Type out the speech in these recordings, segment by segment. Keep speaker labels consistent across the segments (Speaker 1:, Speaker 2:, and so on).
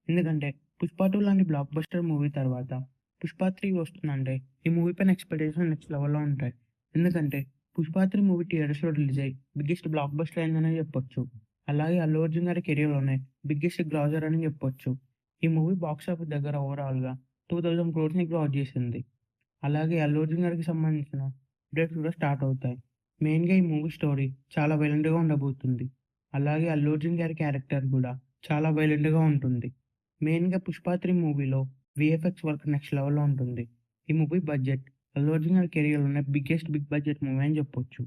Speaker 1: ఎందుకంటే 'పుష్ప 2' లాంటి block buster movie తర్వాత 'పుష్ప 3' వస్తుందంటే ఈ మూవీ పైన ఎక్స్‌పెక్టేషన్స్ నెక్స్ట్ లెవెల్‌లో ఉంటాయి. ఎందుకంటే 'పుష్ప 3' మూవీ థియేటర్స్‌లో రిలీజ్ అయ్యి బిగ్గెస్ట్ బ్లాక్ బస్టర్ అయిందనే చెప్పొచ్చు. అలాగే అల్లు అర్జున్ గారి కెరియర్‌లోనే బిగ్గెస్ట్ గ్రాసర్ అని చెప్పొచ్చు. ఈ మూవీ బాక్స్ ఆఫీస్ దగ్గర ఓవరాల్‌గా 2000 క్రోర్స్‌ని క్రాస్ చేసింది. అలాగే అల్లు అర్జున్ గారికి సంబంధించిన అప్డేట్స్ కూడా స్టార్ట్ అవుతాయి. మెయిన్‌గా ఈ మూవీ స్టోరీ చాలా వైలెంట్‌గా ఉండబోతుంది. అలాగే అల్లు అర్జున్ గారి క్యారెక్టర్ కూడా చాలా వైలెంట్‌గా ఉంటుంది. మెయిన్‌గా 'పుష్ప 3' మూవీలో వీఎఫ్ఎక్స్ వర్క్ నెక్స్ట్ లెవెల్‌లో ఉంటుంది. ఈ మూవీ బడ్జెట్ అల్లు అర్జున్ గారి కెరియర్‌లోనే బిగ్ బడ్జెట్ మూవీ అని చెప్పొచ్చు.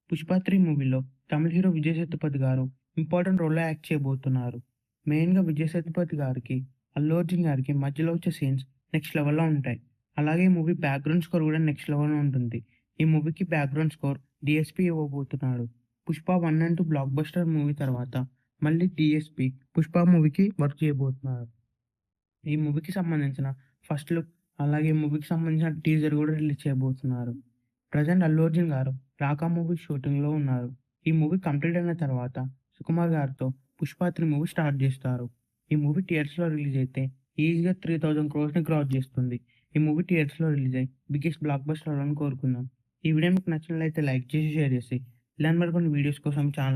Speaker 1: 'పుష్ప 3' మూవీలో తమిళ్ హీరో విజయ్ సేతుపతి గారు ఇంపార్టెంట్ రోల్‌లో యాక్ట్ చేయబోతున్నారు. మెయిన్‌గా విజయ్ సేతుపతి గారికి, అల్లు అర్జున్ గారికి మధ్యలో వచ్చే సీన్స్ నెక్స్ట్ లెవెల్‌లో ఉంటాయి. అలాగే ఈ మూవీ బ్యాక్‌గ్రౌండ్ స్కోర్ కూడా నెక్స్ట్ లెవెల్‌లో ఉంటుంది. ఈ మూవీకి బ్యాక్‌గ్రౌండ్ స్కోర్ డీఎస్‌పీ ఇవ్వబోతున్నాడు. 'Pushpa 1 and 2' block buster movie తర్వాత మళ్ళీ డీఎస్‌పీ 'పుష్ప' మూవీకి వర్క్ చేయబోతున్నారు. ఈ మూవీకి సంబంధించిన ఫస్ట్ లుక్, అలాగే ఈ మూవీకి సంబంధించిన టీజర్ గూడా రిలీజ్ చేయబోతున్నారు. ప్రెజెంట్ అల్లు అర్జున్ గారు 'రాకా' మూవీ షూటింగ్‌లో ఉన్నారు. ఈ మూవీ కంప్లీట్ అయిన తర్వాత సుకుమార్ గారితో 'పుష్ప 3' మూవీ స్టార్ట్ జేస్తారు. ఈ మూవీ థియేటర్స్‌లో రిలీజ్ అయితే ఈజీగా 3000 క్రోర్స్‌ని క్రాస్ జేస్తుంది. ఈ మూవీ థియేటర్స్‌లో రిలీజ్ అయ్యి బిగ్గెస్ట్ బ్లాక్ బస్టర్ అవ్వాలని కోరుకుందాం. ఈ వీడియో మీకు నచ్చినట్లయితే లైక్ చేసి, షేర్ చేసి ఇలాంటి మరికొన్ని వీడియోస్ కోసం ఛానెల్